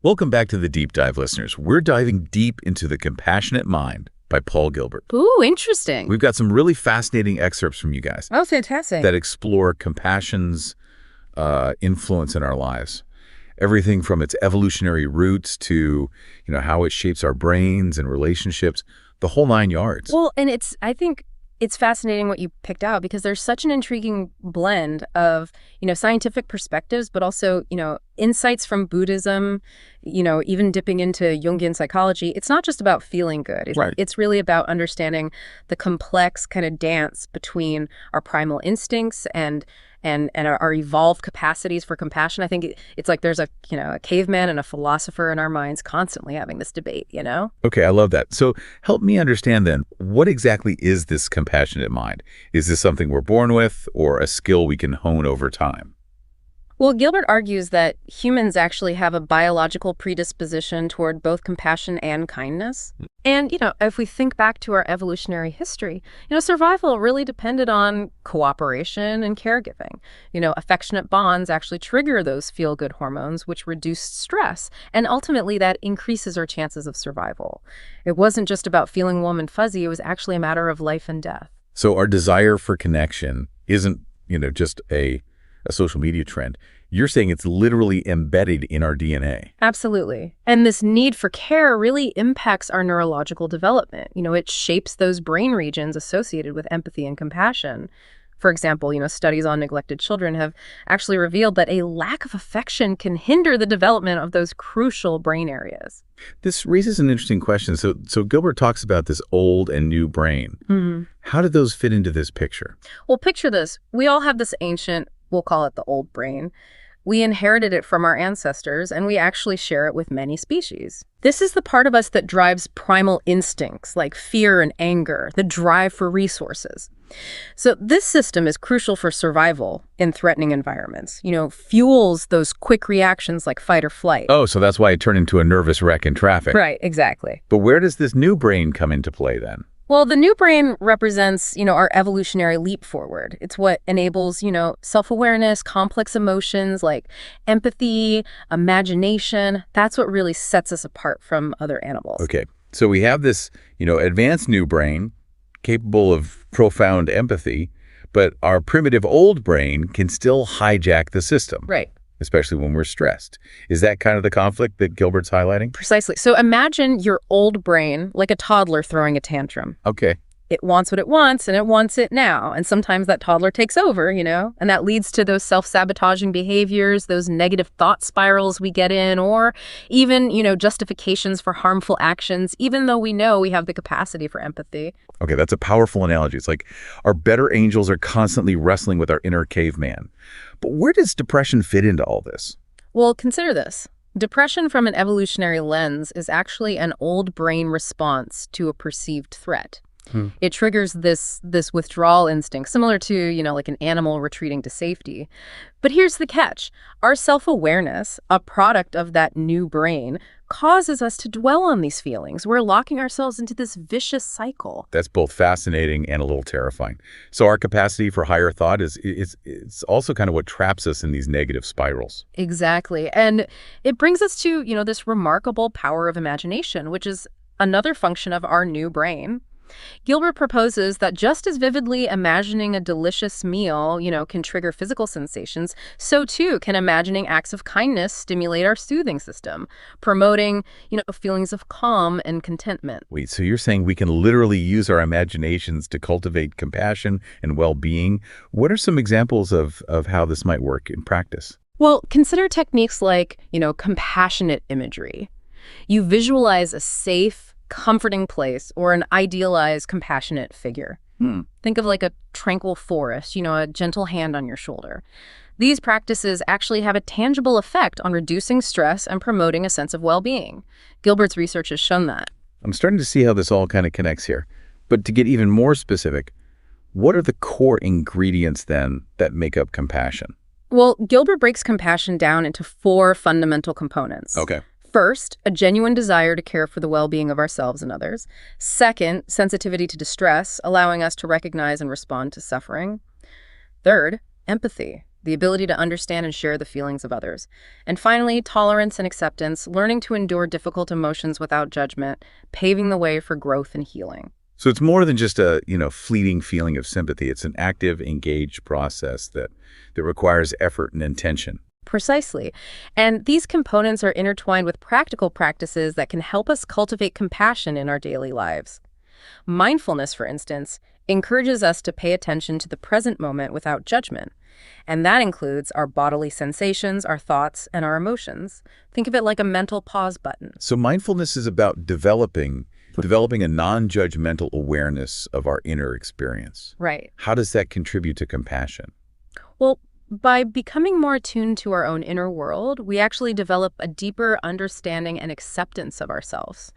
Welcome back to the Deep Dive, listeners. We're diving deep into The Compassionate Mind by Paul Gilbert. Ooh, interesting. We've got some really fascinating excerpts from you guys Oh, fantastic. that explore compassion's influence in our lives. Everything from its evolutionary roots to, how it shapes our brains and relationships, the whole nine yards. Well, and I think it's fascinating what you picked out because there's such an intriguing blend of, scientific perspectives, but also, insights from Buddhism, even dipping into Jungian psychology. It's not just about feeling good. It's really about understanding the complex kind of dance between our primal instincts and our evolved capacities for compassion. I think it's like there's a caveman and a philosopher in our minds constantly having this debate, Okay, I love that. So help me understand then, what exactly is this compassionate mind? Is this something we're born with or a skill we can hone over time? Well, Gilbert argues that humans actually have a biological predisposition toward both compassion and kindness. And, if we think back to our evolutionary history, survival really depended on cooperation and caregiving. Affectionate bonds actually trigger those feel-good hormones, which reduce stress. And ultimately, that increases our chances of survival. It wasn't just about feeling warm and fuzzy. It was actually a matter of life and death. So our desire for connection isn't, just a social media trend. You're saying it's literally embedded in our DNA. Absolutely. And this need for care really impacts our neurological development. It shapes those brain regions associated with empathy and compassion. For example, studies on neglected children have actually revealed that a lack of affection can hinder the development of those crucial brain areas. This raises an interesting question. So Gilbert talks about this old and new brain. How do those fit into this picture? Well, picture this. We all have this ancient, we'll call it the old brain. We inherited it from our ancestors, and we actually share it with many species. This is the part of us that drives primal instincts like fear and anger, the drive for resources. So this system is crucial for survival in threatening environments, fuels those quick reactions like fight or flight. Oh, so that's why it turned into a nervous wreck in traffic. Right, exactly. But where does this new brain come into play then? Well, the new brain represents, our evolutionary leap forward. It's what enables, self-awareness, complex emotions like empathy, imagination. That's what really sets us apart from other animals. Okay, so we have this, advanced new brain capable of profound empathy, but our primitive old brain can still hijack the system. Right. Especially when we're stressed. Is that kind of the conflict that Gilbert's highlighting? Precisely. So imagine your old brain like a toddler throwing a tantrum. Okay. It wants what it wants, and it wants it now. And sometimes that toddler takes over, and that leads to those self-sabotaging behaviors, those negative thought spirals we get in, or even, justifications for harmful actions, even though we know we have the capacity for empathy. Okay, that's a powerful analogy. It's like our better angels are constantly wrestling with our inner caveman. But where does depression fit into all this? Well, consider this. Depression from an evolutionary lens is actually an old brain response to a perceived threat. It triggers this withdrawal instinct, similar to, like an animal retreating to safety. But here's the catch. Our self-awareness, a product of that new brain, causes us to dwell on these feelings. We're locking ourselves into this vicious cycle. That's both fascinating and a little terrifying. So our capacity for higher thought it's also kind of what traps us in these negative spirals. Exactly. And it brings us to, this remarkable power of imagination, which is another function of our new brain. Gilbert proposes that just as vividly imagining a delicious meal, can trigger physical sensations, so too can imagining acts of kindness stimulate our soothing system, promoting, feelings of calm and contentment. Wait, so you're saying we can literally use our imaginations to cultivate compassion and well-being? What are some examples of how this might work in practice? Well, consider techniques like, compassionate imagery. You visualize a safe, comforting place or an idealized, compassionate figure. Think of like a tranquil forest, a gentle hand on your shoulder. These practices actually have a tangible effect on reducing stress and promoting a sense of well-being. Gilbert's research has shown that. I'm starting to see how this all kind of connects here. But to get even more specific, what are the core ingredients then that make up compassion? Well, Gilbert breaks compassion down into 4 fundamental components. Okay. First, a genuine desire to care for the well-being of ourselves and others. Second, sensitivity to distress, allowing us to recognize and respond to suffering. Third, empathy, the ability to understand and share the feelings of others. And finally, tolerance and acceptance, learning to endure difficult emotions without judgment, paving the way for growth and healing. So it's more than just a, fleeting feeling of sympathy. It's an active, engaged process that requires effort and intention. Precisely. And these components are intertwined with practical practices that can help us cultivate compassion in our daily lives. Mindfulness, for instance, encourages us to pay attention to the present moment without judgment. And that includes our bodily sensations, our thoughts, and our emotions. Think of it like a mental pause button. So mindfulness is about developing a non-judgmental awareness of our inner experience. Right. How does that contribute to compassion? Well, by becoming more attuned to our own inner world, we actually develop a deeper understanding and acceptance of ourselves.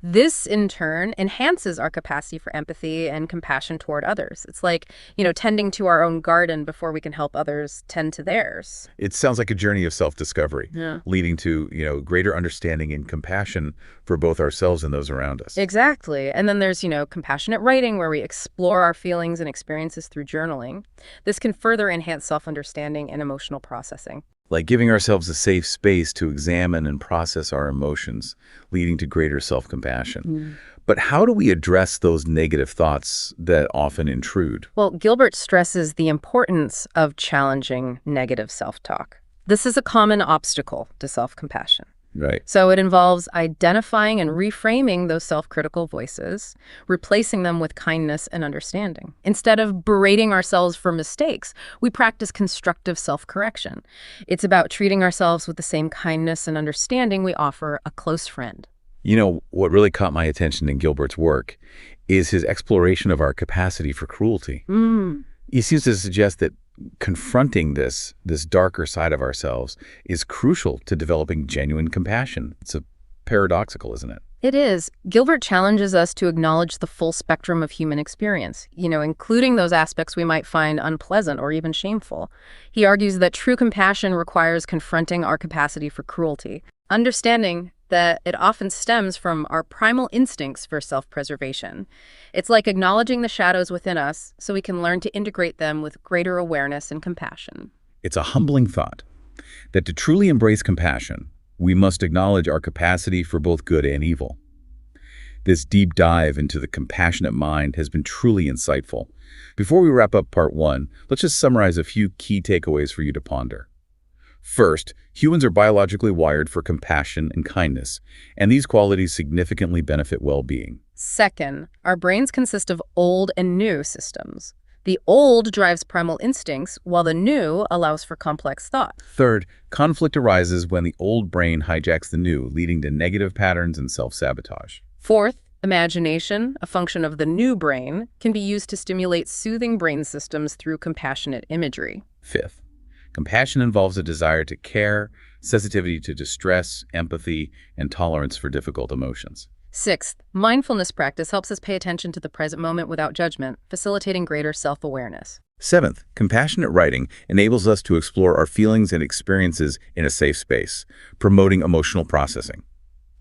This, in turn, enhances our capacity for empathy and compassion toward others. It's like, tending to our own garden before we can help others tend to theirs. It sounds like a journey of self-discovery, Yeah. leading to, greater understanding and compassion for both ourselves and those around us. Exactly. And then there's, compassionate writing, where we explore our feelings and experiences through journaling. This can further enhance self-understanding and emotional processing. Like giving ourselves a safe space to examine and process our emotions, leading to greater self-compassion. But how do we address those negative thoughts that often intrude? Well, Gilbert stresses the importance of challenging negative self-talk. This is a common obstacle to self-compassion. Right. So it involves identifying and reframing those self-critical voices, replacing them with kindness and understanding. Instead of berating ourselves for mistakes, we practice constructive self-correction. It's about treating ourselves with the same kindness and understanding we offer a close friend. What really caught my attention in Gilbert's work is his exploration of our capacity for cruelty. He seems to suggest that confronting this darker side of ourselves is crucial to developing genuine compassion. It's a paradoxical, isn't it? It is. Gilbert challenges us to acknowledge the full spectrum of human experience, including those aspects we might find unpleasant or even shameful. He argues that true compassion requires confronting our capacity for cruelty, understanding that it often stems from our primal instincts for self-preservation. It's like acknowledging the shadows within us so we can learn to integrate them with greater awareness and compassion. It's a humbling thought that to truly embrace compassion, we must acknowledge our capacity for both good and evil. This deep dive into the compassionate mind has been truly insightful. Before we wrap up part 1, let's just summarize a few key takeaways for you to ponder. First, humans are biologically wired for compassion and kindness, and these qualities significantly benefit well-being. Second, our brains consist of old and new systems. The old drives primal instincts, while the new allows for complex thought. Third, conflict arises when the old brain hijacks the new, leading to negative patterns and self-sabotage. Fourth, imagination, a function of the new brain, can be used to stimulate soothing brain systems through compassionate imagery. Fifth, compassion involves a desire to care, sensitivity to distress, empathy, and tolerance for difficult emotions. Sixth, mindfulness practice helps us pay attention to the present moment without judgment, facilitating greater self-awareness. Seventh, compassionate writing enables us to explore our feelings and experiences in a safe space, promoting emotional processing.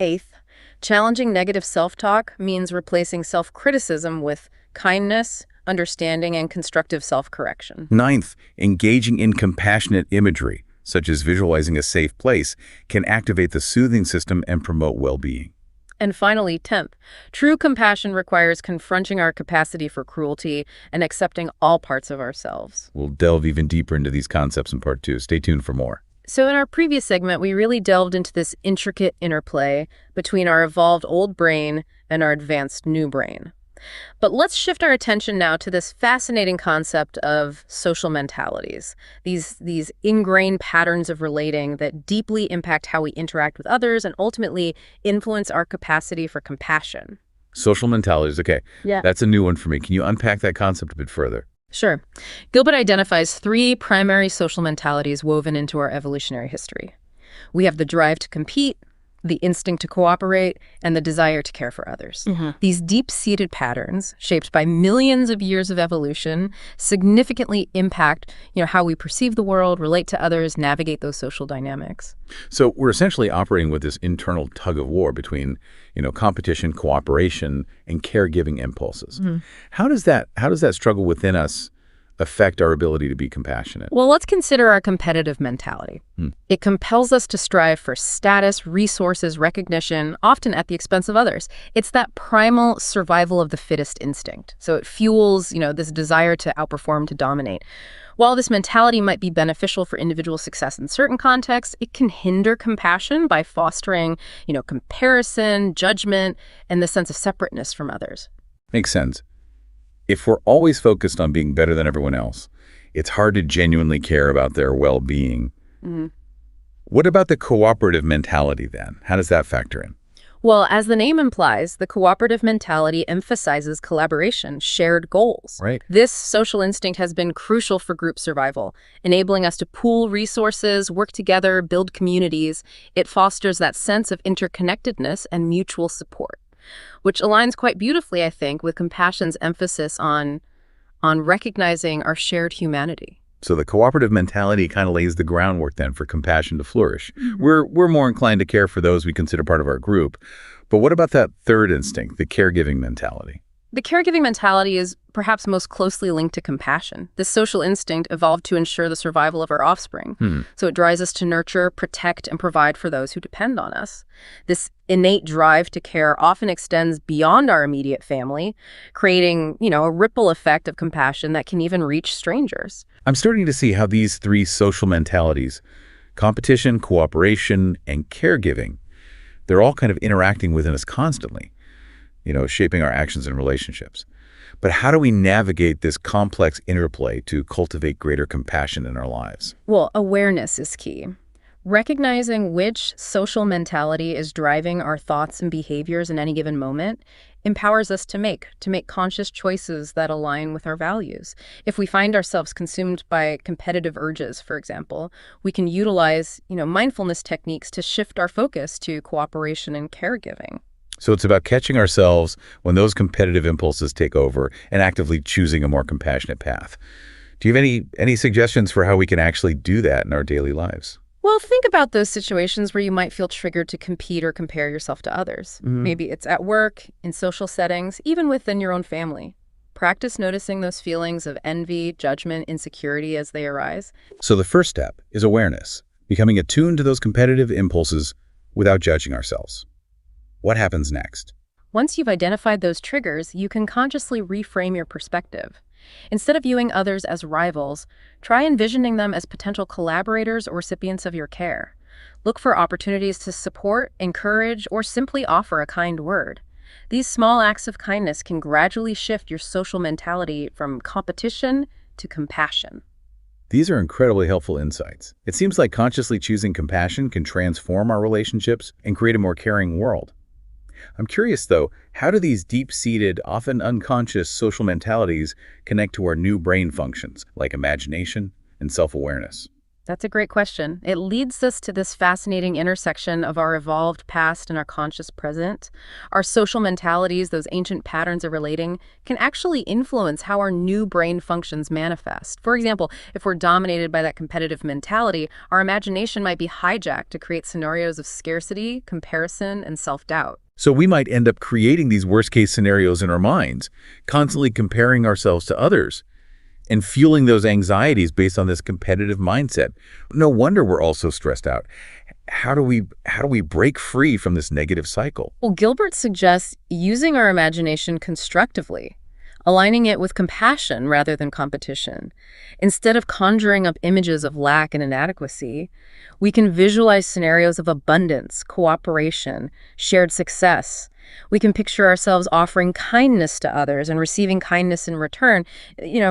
Eighth, challenging negative self-talk means replacing self-criticism with kindness, understanding, and constructive self-correction. Ninth, engaging in compassionate imagery, such as visualizing a safe place, can activate the soothing system and promote well-being. And finally, 10th, true compassion requires confronting our capacity for cruelty and accepting all parts of ourselves. We'll delve even deeper into these concepts in part 2. Stay tuned for more. So in our previous segment, we really delved into this intricate interplay between our evolved old brain and our advanced new brain. But let's shift our attention now to this fascinating concept of social mentalities, these ingrained patterns of relating that deeply impact how we interact with others and ultimately influence our capacity for compassion. Social mentalities, okay. Yeah. That's a new one for me. Can you unpack that concept a bit further? Sure. Gilbert identifies 3 primary social mentalities woven into our evolutionary history. We have the drive to compete, the instinct to cooperate, and the desire to care for others. These deep-seated patterns, shaped by millions of years of evolution, significantly impact, how we perceive the world, relate to others, navigate those social dynamics. So we're essentially operating with this internal tug of war between, competition, cooperation, and caregiving impulses. How does that struggle within us affect our ability to be compassionate? Well, let's consider our competitive mentality. It compels us to strive for status, resources, recognition, often at the expense of others. It's that primal survival of the fittest instinct. So it fuels, this desire to outperform, to dominate. While this mentality might be beneficial for individual success in certain contexts, it can hinder compassion by fostering, comparison, judgment, and the sense of separateness from others. Makes sense. If we're always focused on being better than everyone else, it's hard to genuinely care about their well-being. What about the cooperative mentality then? How does that factor in? Well, as the name implies, the cooperative mentality emphasizes collaboration, shared goals. Right. This social instinct has been crucial for group survival, enabling us to pool resources, work together, build communities. It fosters that sense of interconnectedness and mutual support, which aligns quite beautifully, I think, with compassion's emphasis on recognizing our shared humanity. So the cooperative mentality kind of lays the groundwork then for compassion to flourish. We're more inclined to care for those we consider part of our group. But what about that third instinct, the caregiving mentality? The caregiving mentality is perhaps most closely linked to compassion. This social instinct evolved to ensure the survival of our offspring. So it drives us to nurture, protect, and provide for those who depend on us. This innate drive to care often extends beyond our immediate family, creating, a ripple effect of compassion that can even reach strangers. I'm starting to see how these three social mentalities, competition, cooperation, and caregiving, they're all kind of interacting within us constantly, shaping our actions and relationships. But how do we navigate this complex interplay to cultivate greater compassion in our lives? Well, awareness is key. Recognizing which social mentality is driving our thoughts and behaviors in any given moment empowers us to make conscious choices that align with our values. If we find ourselves consumed by competitive urges, for example, we can utilize, mindfulness techniques to shift our focus to cooperation and caregiving. So it's about catching ourselves when those competitive impulses take over and actively choosing a more compassionate path. Do you have any suggestions for how we can actually do that in our daily lives? Well, think about those situations where you might feel triggered to compete or compare yourself to others. Maybe it's at work, in social settings, even within your own family. Practice noticing those feelings of envy, judgment, insecurity as they arise. So the first step is awareness, becoming attuned to those competitive impulses without judging ourselves. What happens next? Once you've identified those triggers, you can consciously reframe your perspective. Instead of viewing others as rivals, try envisioning them as potential collaborators or recipients of your care. Look for opportunities to support, encourage, or simply offer a kind word. These small acts of kindness can gradually shift your social mentality from competition to compassion. These are incredibly helpful insights. It seems like consciously choosing compassion can transform our relationships and create a more caring world. I'm curious, though, how do these deep-seated, often unconscious social mentalities connect to our new brain functions, like imagination and self-awareness? That's a great question. It leads us to this fascinating intersection of our evolved past and our conscious present. Our social mentalities, those ancient patterns of relating, can actually influence how our new brain functions manifest. For example, if we're dominated by that competitive mentality, our imagination might be hijacked to create scenarios of scarcity, comparison, and self-doubt. So we might end up creating these worst-case scenarios in our minds, constantly comparing ourselves to others, and fueling those anxieties based on this competitive mindset. No wonder we're all so stressed out. How do we break free from this negative cycle? Well, Gilbert suggests using our imagination constructively, aligning it with compassion rather than competition. Instead of conjuring up images of lack and inadequacy, we can visualize scenarios of abundance, cooperation, shared success. We can picture ourselves offering kindness to others and receiving kindness in return,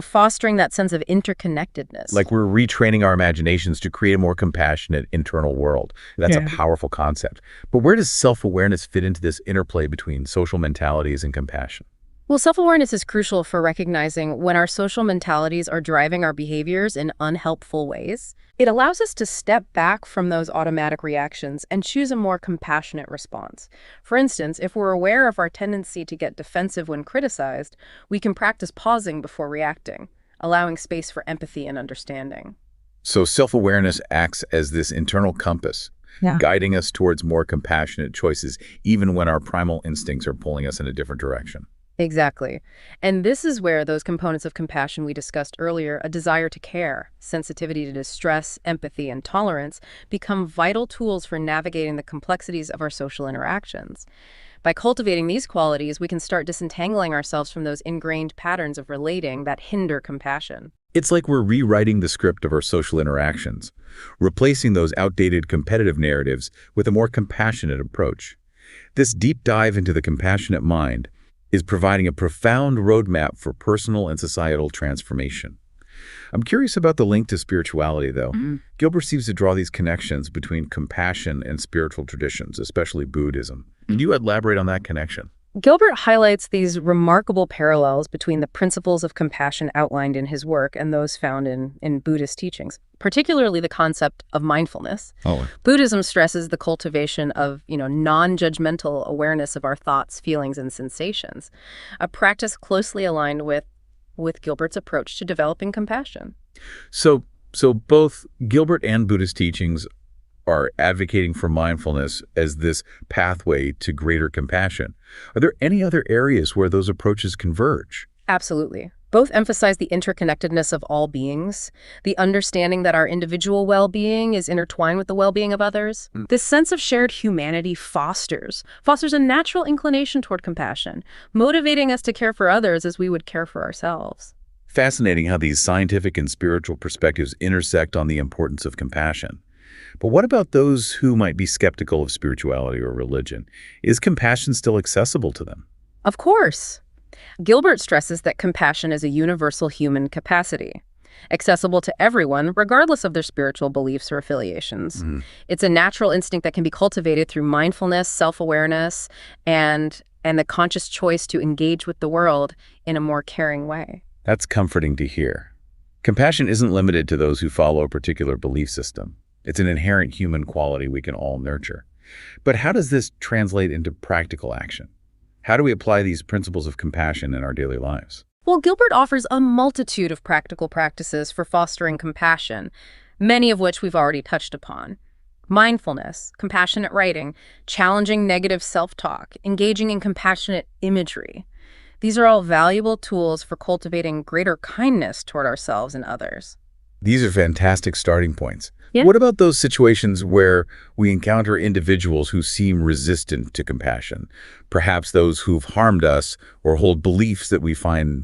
fostering that sense of interconnectedness. Like we're retraining our imaginations to create a more compassionate internal world. That's a powerful concept. But where does self-awareness fit into this interplay between social mentalities and compassion? Well, self-awareness is crucial for recognizing when our social mentalities are driving our behaviors in unhelpful ways. It allows us to step back from those automatic reactions and choose a more compassionate response. For instance, if we're aware of our tendency to get defensive when criticized, we can practice pausing before reacting, allowing space for empathy and understanding. So self-awareness acts as this internal compass, guiding us towards more compassionate choices, even when our primal instincts are pulling us in a different direction. Exactly. And this is where those components of compassion we discussed earlier, a desire to care, sensitivity to distress, empathy, and tolerance, become vital tools for navigating the complexities of our social interactions. By cultivating these qualities, we can start disentangling ourselves from those ingrained patterns of relating that hinder compassion. It's like we're rewriting the script of our social interactions, replacing those outdated competitive narratives with a more compassionate approach. This deep dive into the compassionate mind is providing a profound roadmap for personal and societal transformation. I'm curious about the link to spirituality, though. Gilbert seems to draw these connections between compassion and spiritual traditions, especially Buddhism. Can you elaborate on that connection? Gilbert highlights these remarkable parallels between the principles of compassion outlined in his work and those found in Buddhist teachings, particularly the concept of mindfulness. Oh, Buddhism stresses the cultivation of, non-judgmental awareness of our thoughts, feelings, and sensations, a practice closely aligned with Gilbert's approach to developing compassion. so both Gilbert and Buddhist teachings are advocating for mindfulness as this pathway to greater compassion. Are there any other areas where those approaches converge? Absolutely. Both emphasize the interconnectedness of all beings, the understanding that our individual well-being is intertwined with the well-being of others. This sense of shared humanity fosters a natural inclination toward compassion, motivating us to care for others as we would care for ourselves. Fascinating how these scientific and spiritual perspectives intersect on the importance of compassion. But what about those who might be skeptical of spirituality or religion? Is compassion still accessible to them? Of course. Gilbert stresses that compassion is a universal human capacity, accessible to everyone, regardless of their spiritual beliefs or affiliations. It's a natural instinct that can be cultivated through mindfulness, self-awareness, and the conscious choice to engage with the world in a more caring way. That's comforting to hear. Compassion isn't limited to those who follow a particular belief system. It's an inherent human quality we can all nurture. But how does this translate into practical action? How do we apply these principles of compassion in our daily lives? Well, Gilbert offers a multitude of practical practices for fostering compassion, many of which we've already touched upon. Mindfulness, compassionate writing, challenging negative self-talk, engaging in compassionate imagery. These are all valuable tools for cultivating greater kindness toward ourselves and others. These are fantastic starting points. Yeah. What about those situations where we encounter individuals who seem resistant to compassion? Perhaps those who've harmed us or hold beliefs that we find,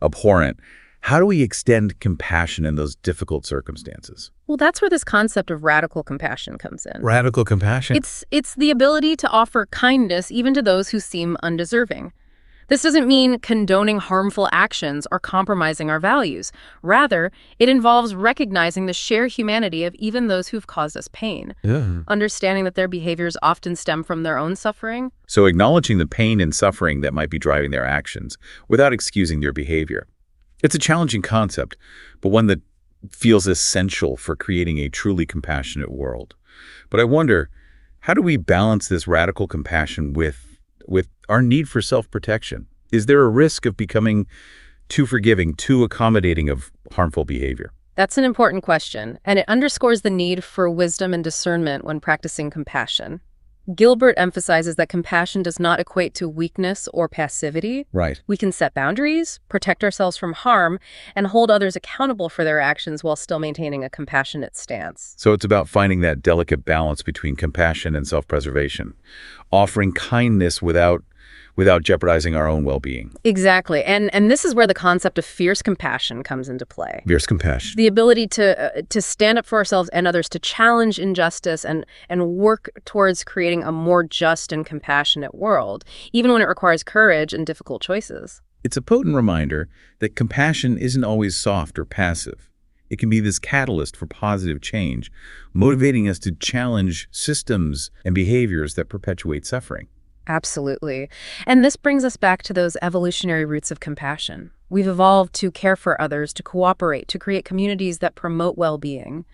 abhorrent. How do we extend compassion in those difficult circumstances? Well, that's where this concept of radical compassion comes in. Radical compassion? It's the ability to offer kindness even to those who seem undeserving. This doesn't mean condoning harmful actions or compromising our values. Rather, it involves recognizing the shared humanity of even those who've caused us pain. Yeah. Understanding that their behaviors often stem from their own suffering. So acknowledging the pain and suffering that might be driving their actions without excusing their behavior. It's a challenging concept, but one that feels essential for creating a truly compassionate world. But I wonder, how do we balance this radical compassion with our need for self-protection? Is there a risk of becoming too forgiving, too accommodating of harmful behavior? That's an important question, and it underscores the need for wisdom and discernment when practicing compassion. Gilbert emphasizes that compassion does not equate to weakness or passivity. Right. We can set boundaries, protect ourselves from harm, and hold others accountable for their actions while still maintaining a compassionate stance. So it's about finding that delicate balance between compassion and self-preservation, offering kindness without jeopardizing our own well-being. Exactly. And this is where the concept of fierce compassion comes into play. Fierce compassion. The ability to stand up for ourselves and others, to challenge injustice and work towards creating a more just and compassionate world, even when it requires courage and difficult choices. It's a potent reminder that compassion isn't always soft or passive. It can be this catalyst for positive change, motivating us to challenge systems and behaviors that perpetuate suffering. Absolutely. And this brings us back to those evolutionary roots of compassion. We've evolved to care for others, to cooperate, to create communities that promote well-being.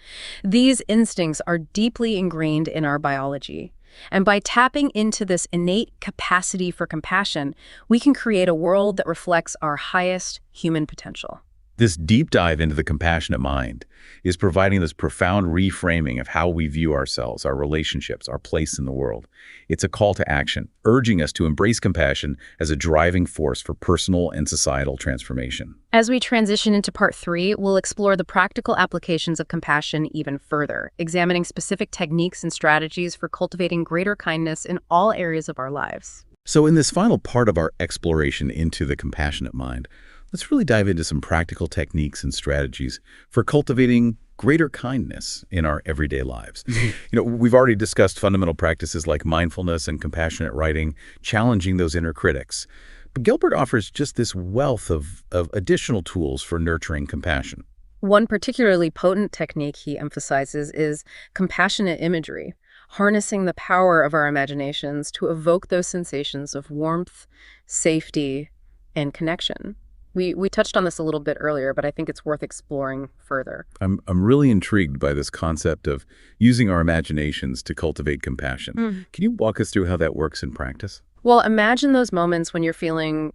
These instincts are deeply ingrained in our biology. And by tapping into this innate capacity for compassion, we can create a world that reflects our highest human potential. This deep dive into the compassionate mind is providing this profound reframing of how we view ourselves, our relationships, our place in the world. It's a call to action, urging us to embrace compassion as a driving force for personal and societal transformation. As we transition into part 3, we'll explore the practical applications of compassion even further, examining specific techniques and strategies for cultivating greater kindness in all areas of our lives. So in this final part of our exploration into the compassionate mind, let's really dive into some practical techniques and strategies for cultivating greater kindness in our everyday lives. We've already discussed fundamental practices like mindfulness and compassionate writing, challenging those inner critics. But Gilbert offers just this wealth of additional tools for nurturing compassion. One particularly potent technique he emphasizes is compassionate imagery, harnessing the power of our imaginations to evoke those sensations of warmth, safety, and connection. We touched on this a little bit earlier, but I think it's worth exploring further. I'm really intrigued by this concept of using our imaginations to cultivate compassion. Can you walk us through how that works in practice? Well, imagine those moments when you're feeling,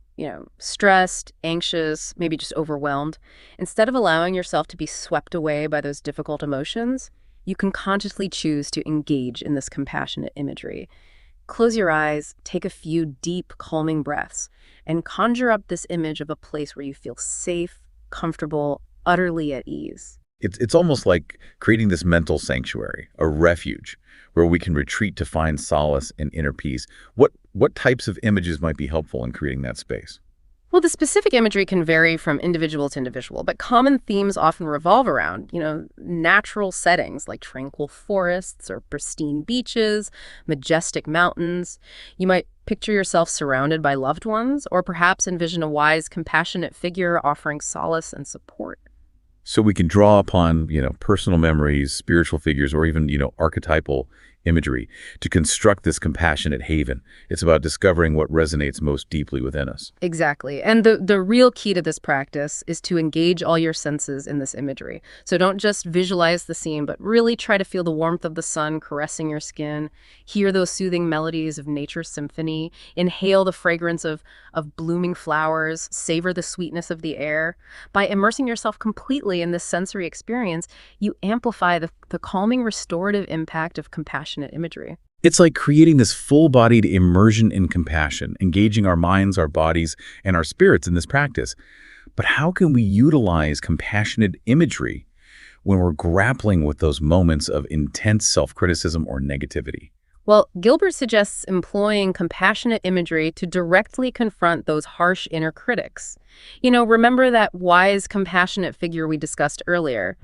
stressed, anxious, maybe just overwhelmed. Instead of allowing yourself to be swept away by those difficult emotions, you can consciously choose to engage in this compassionate imagery. Close your eyes, take a few deep, calming breaths, and conjure up this image of a place where you feel safe, comfortable, utterly at ease. It's almost like creating this mental sanctuary, a refuge, where we can retreat to find solace and inner peace. What types of images might be helpful in creating that space? Well, the specific imagery can vary from individual to individual, but common themes often revolve around, natural settings like tranquil forests or pristine beaches, majestic mountains. You might picture yourself surrounded by loved ones, or perhaps envision a wise, compassionate figure offering solace and support. So we can draw upon, personal memories, spiritual figures, or even, archetypal imagery to construct this compassionate haven. It's about discovering what resonates most deeply within us. Exactly. And the real key to this practice is to engage all your senses in this imagery. So don't just visualize the scene, but really try to feel the warmth of the sun caressing your skin, hear those soothing melodies of nature's symphony, inhale the fragrance of blooming flowers, savor the sweetness of the air. By immersing yourself completely in this sensory experience, you amplify the calming, restorative impact of compassionate imagery. It's like creating this full-bodied immersion in compassion, engaging our minds, our bodies, and our spirits in this practice. But how can we utilize compassionate imagery when we're grappling with those moments of intense self-criticism or negativity? Well, Gilbert suggests employing compassionate imagery to directly confront those harsh inner critics. Remember that wise, compassionate figure we discussed earlier?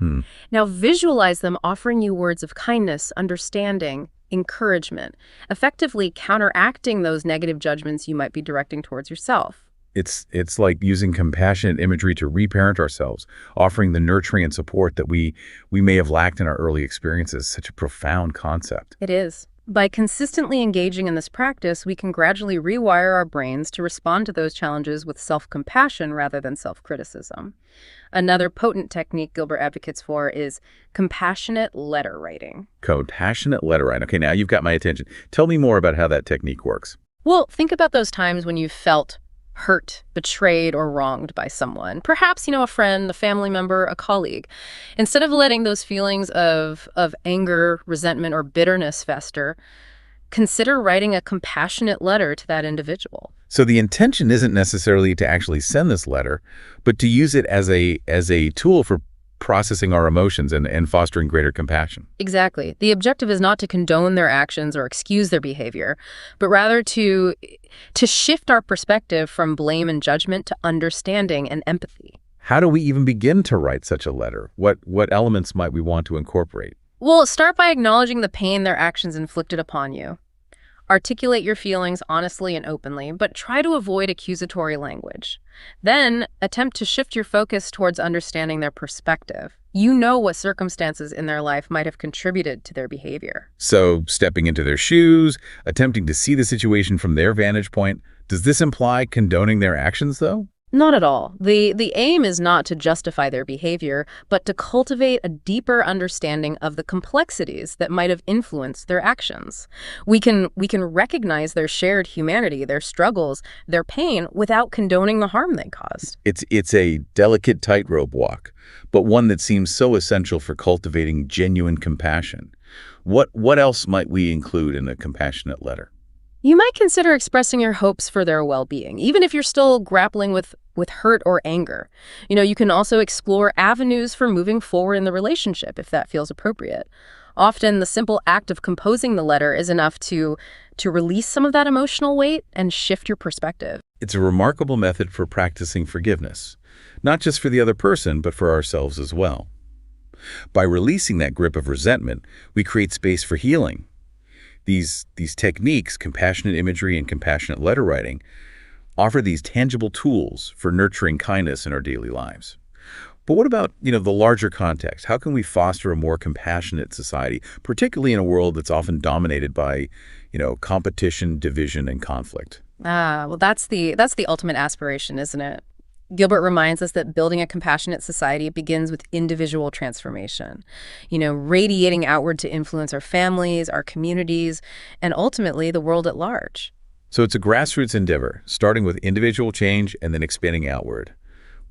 Now visualize them offering you words of kindness, understanding, encouragement, effectively counteracting those negative judgments you might be directing towards yourself. It's like using compassionate imagery to reparent ourselves, offering the nurturing and support that we may have lacked in our early experiences. Such a profound concept. It is. By consistently engaging in this practice, we can gradually rewire our brains to respond to those challenges with self-compassion rather than self-criticism. Another potent technique Gilbert advocates for is compassionate letter writing. Compassionate letter writing. Okay, now you've got my attention. Tell me more about how that technique works. Well, think about those times when you felt hurt, betrayed, or wronged by someone. Perhaps, a friend, a family member, a colleague. Instead of letting those feelings of anger, resentment, or bitterness fester, consider writing a compassionate letter to that individual. So the intention isn't necessarily to actually send this letter, but to use it as a tool for processing our emotions and fostering greater compassion. Exactly. The objective is not to condone their actions or excuse their behavior, but rather to shift our perspective from blame and judgment to understanding and empathy. How do we even begin to write such a letter? What elements might we want to incorporate? Well, start by acknowledging the pain their actions inflicted upon you. Articulate your feelings honestly and openly, but try to avoid accusatory language. Then, attempt to shift your focus towards understanding their perspective. You know what circumstances in their life might have contributed to their behavior. So, stepping into their shoes, attempting to see the situation from their vantage point, does this imply condoning their actions, though? Not at all. The aim is not to justify their behavior, but to cultivate a deeper understanding of the complexities that might have influenced their actions. We can recognize their shared humanity, their struggles, their pain without condoning the harm they caused. It's a delicate tightrope walk, but one that seems so essential for cultivating genuine compassion. What else might we include in a compassionate letter? You might consider expressing your hopes for their well-being, even if you're still grappling with hurt or anger. You can also explore avenues for moving forward in the relationship if that feels appropriate. Often, the simple act of composing the letter is enough to release some of that emotional weight and shift your perspective. It's a remarkable method for practicing forgiveness, not just for the other person, but for ourselves as well. By releasing that grip of resentment, we create space for healing. These techniques, compassionate imagery and compassionate letter writing, offer these tangible tools for nurturing kindness in our daily lives. But what about, the larger context? How can we foster a more compassionate society, particularly in a world that's often dominated by, competition, division, and conflict? Well, that's the ultimate aspiration, isn't it? Gilbert reminds us that building a compassionate society begins with individual transformation, radiating outward to influence our families, our communities, and ultimately the world at large. So it's a grassroots endeavor, starting with individual change and then expanding outward.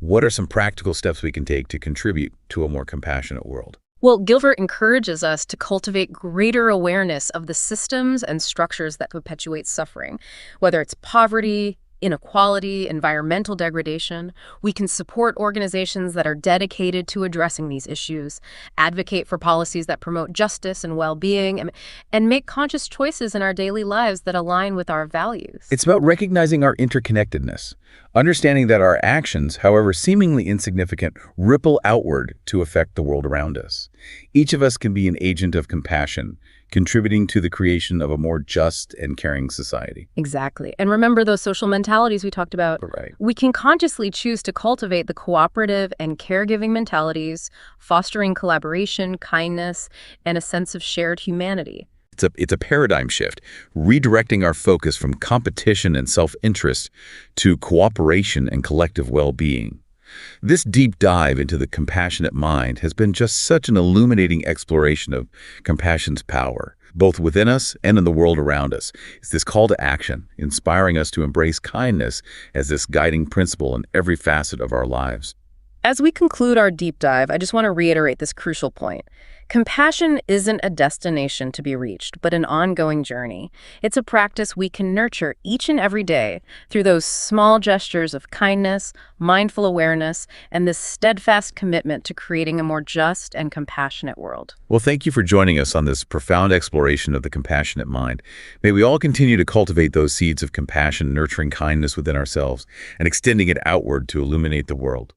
What are some practical steps we can take to contribute to a more compassionate world? Well, Gilbert encourages us to cultivate greater awareness of the systems and structures that perpetuate suffering, whether it's poverty, inequality, environmental degradation. We can support organizations that are dedicated to addressing these issues, advocate for policies that promote justice and well-being, and make conscious choices in our daily lives that align with our values. It's about recognizing our interconnectedness, understanding that our actions, however seemingly insignificant, ripple outward to affect the world around us. Each of us can be an agent of compassion, contributing to the creation of a more just and caring society. Exactly. And remember those social mentalities we talked about? Right. We can consciously choose to cultivate the cooperative and caregiving mentalities, fostering collaboration, kindness, and a sense of shared humanity. It's a paradigm shift, redirecting our focus from competition and self-interest to cooperation and collective well-being. This deep dive into the compassionate mind has been just such an illuminating exploration of compassion's power, both within us and in the world around us. It's this call to action, inspiring us to embrace kindness as this guiding principle in every facet of our lives. As we conclude our deep dive, I just want to reiterate this crucial point. Compassion isn't a destination to be reached, but an ongoing journey. It's a practice we can nurture each and every day through those small gestures of kindness, mindful awareness, and this steadfast commitment to creating a more just and compassionate world. Well, thank you for joining us on this profound exploration of the compassionate mind. May we all continue to cultivate those seeds of compassion, nurturing kindness within ourselves, and extending it outward to illuminate the world.